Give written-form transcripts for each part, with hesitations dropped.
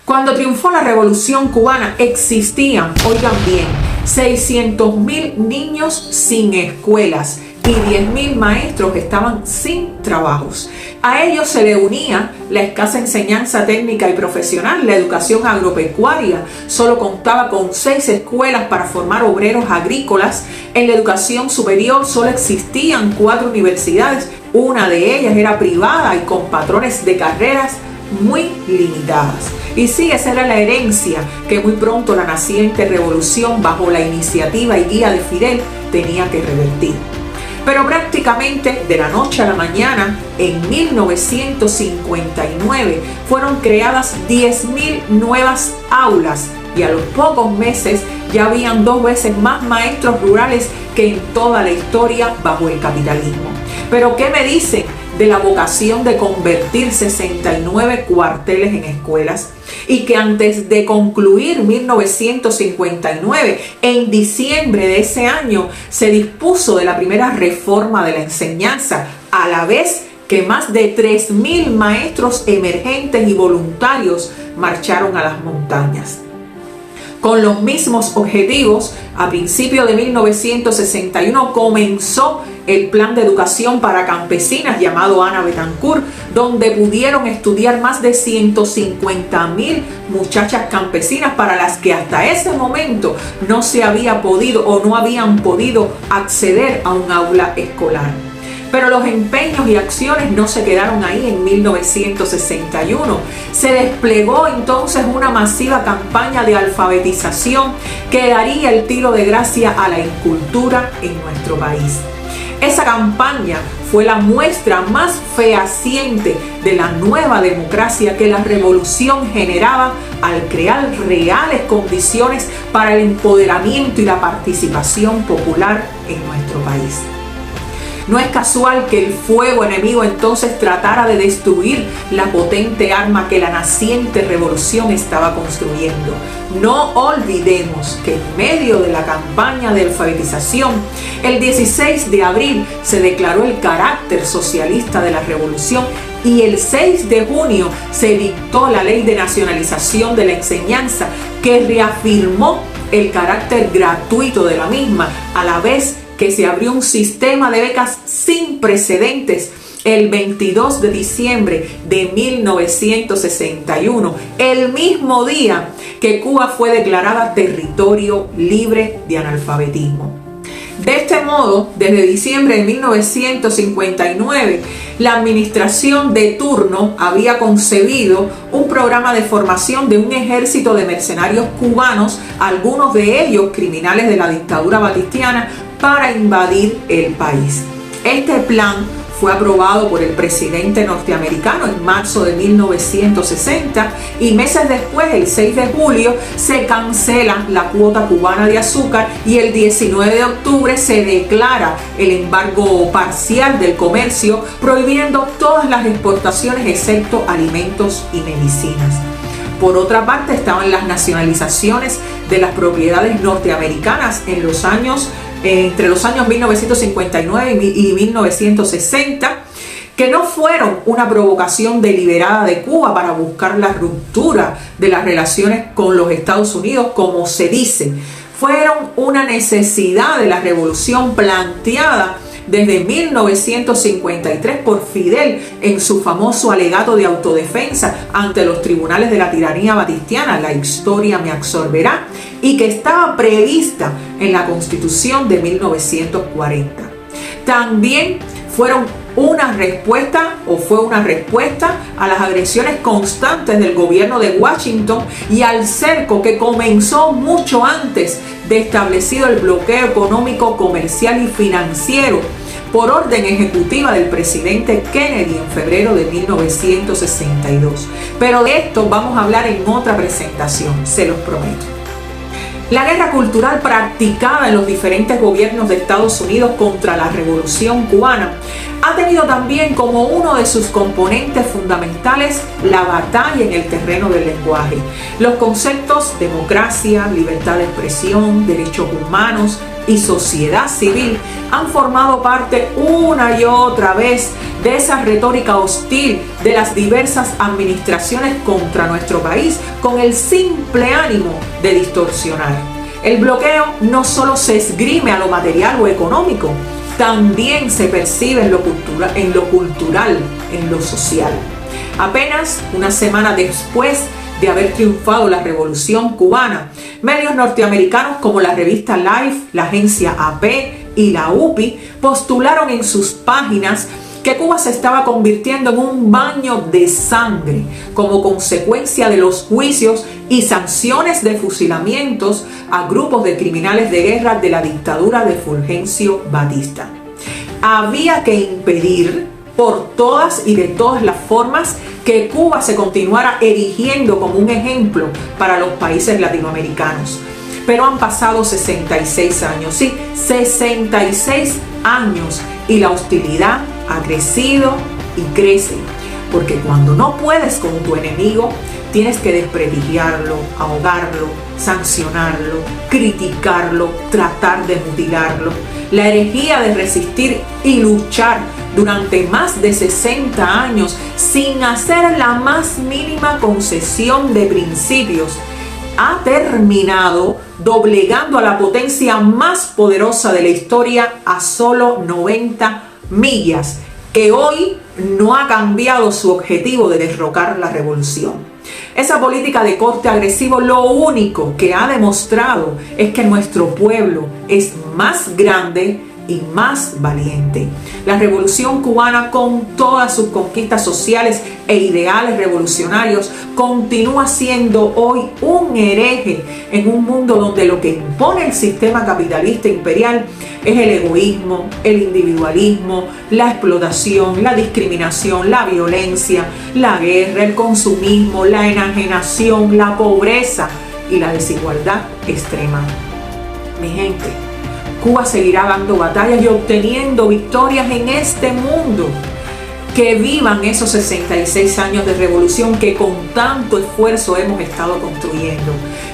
Cuando triunfó la Revolución Cubana existían, oigan bien, 600.000 niños sin escuelas y 10.000 maestros que estaban sin trabajos. A ellos se le unía la escasa enseñanza técnica y profesional. La educación agropecuaria solo contaba con 6 escuelas para formar obreros agrícolas. En la educación superior solo existían 4 universidades. Una de ellas era privada y con patrones de carreras muy limitadas. Y sí, esa era la herencia que muy pronto la naciente revolución, bajo la iniciativa y guía de Fidel, tenía que revertir. Pero prácticamente de la noche a la mañana, en 1959, fueron creadas 10.000 nuevas aulas y a los pocos meses ya habían 2 veces más maestros rurales que en toda la historia bajo el capitalismo. Pero ¿qué me dicen de la vocación de convertir 69 cuarteles en escuelas? Y que antes de concluir 1959, en diciembre de ese año, se dispuso de la primera reforma de la enseñanza, a la vez que más de 3.000 maestros emergentes y voluntarios marcharon a las montañas. Con los mismos objetivos, a principios de 1961 comenzó el Plan de Educación para Campesinas llamado Ana Betancourt, donde pudieron estudiar más de 150.000 muchachas campesinas para las que hasta ese momento no se había podido o no habían podido acceder a un aula escolar. Pero los empeños y acciones no se quedaron ahí. En 1961 se desplegó entonces una masiva campaña de alfabetización que daría el tiro de gracia a la incultura en nuestro país. Esa campaña fue la muestra más fehaciente de la nueva democracia que la revolución generaba al crear reales condiciones para el empoderamiento y la participación popular en nuestro país. No es casual que el fuego enemigo entonces tratara de destruir la potente arma que la naciente revolución estaba construyendo. No olvidemos que en medio de la campaña de alfabetización, el 16 de abril se declaró el carácter socialista de la revolución y el 6 de junio se dictó la Ley de Nacionalización de la Enseñanza, que reafirmó el carácter gratuito de la misma, a la vez que se abrió un sistema de becas sin precedentes el 22 de diciembre de 1961, el mismo día que Cuba fue declarada territorio libre de analfabetismo. De este modo, desde diciembre de 1959, la administración de turno había concebido un programa de formación de un ejército de mercenarios cubanos, algunos de ellos criminales de la dictadura batistiana, para invadir el país. Este plan fue aprobado por el presidente norteamericano en marzo de 1960 y meses después, el 6 de julio, se cancela la cuota cubana de azúcar y el 19 de octubre se declara el embargo parcial del comercio, prohibiendo todas las exportaciones excepto alimentos y medicinas. Por otra parte, estaban las nacionalizaciones de las propiedades norteamericanas entre los años 1959 y 1960, que no fueron una provocación deliberada de Cuba para buscar la ruptura de las relaciones con los Estados Unidos, como se dice. Fueron una necesidad de la revolución planteada desde 1953 por Fidel en su famoso alegato de autodefensa ante los tribunales de la tiranía batistiana, La historia me absorberá, y que estaba prevista en la Constitución de 1940. También fue una respuesta a las agresiones constantes del gobierno de Washington y al cerco que comenzó mucho antes de establecido el bloqueo económico, comercial y financiero por orden ejecutiva del presidente Kennedy en febrero de 1962. Pero de esto vamos a hablar en otra presentación, se los prometo. La guerra cultural practicada en los diferentes gobiernos de Estados Unidos contra la Revolución Cubana ha tenido también como uno de sus componentes fundamentales la batalla en el terreno del lenguaje. Los conceptos democracia, libertad de expresión, derechos humanos, y sociedad civil han formado parte una y otra vez de esa retórica hostil de las diversas administraciones contra nuestro país, con el simple ánimo de distorsionar. El bloqueo no solo se esgrime a lo material o económico, también se percibe en lo cultural, en lo social. Apenas una semana después de haber triunfado la Revolución Cubana, medios norteamericanos como la revista Life, la agencia AP y la UPI postularon en sus páginas que Cuba se estaba convirtiendo en un baño de sangre como consecuencia de los juicios y sanciones de fusilamientos a grupos de criminales de guerra de la dictadura de Fulgencio Batista. Había que impedir por todas y de todas las formas que Cuba se continuara erigiendo como un ejemplo para los países latinoamericanos. Pero han pasado 66 años, sí, 66 años, y la hostilidad ha crecido y crece, porque cuando no puedes con tu enemigo, tienes que desprestigiarlo, ahogarlo, sancionarlo, criticarlo, tratar de mutilarlo. La herejía de resistir y luchar durante más de 60 años sin hacer la más mínima concesión de principios ha terminado doblegando a la potencia más poderosa de la historia a solo 90 millas, que hoy no ha cambiado su objetivo de derrocar la revolución. Esa política de corte agresivo lo único que ha demostrado es que nuestro pueblo es más grande y más valiente. La Revolución Cubana, con todas sus conquistas sociales e ideales revolucionarios, continúa siendo hoy un hereje en un mundo donde lo que impone el sistema capitalista imperial es el egoísmo, el individualismo, la explotación, la discriminación, la violencia, la guerra, el consumismo, la enajenación, la pobreza y la desigualdad extrema. Mi gente, Cuba seguirá dando batallas y obteniendo victorias en este mundo. Que vivan esos 66 años de revolución que con tanto esfuerzo hemos estado construyendo.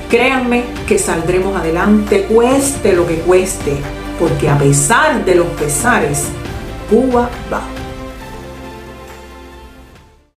Créanme que saldremos adelante, cueste lo que cueste, porque a pesar de los pesares, Cuba va.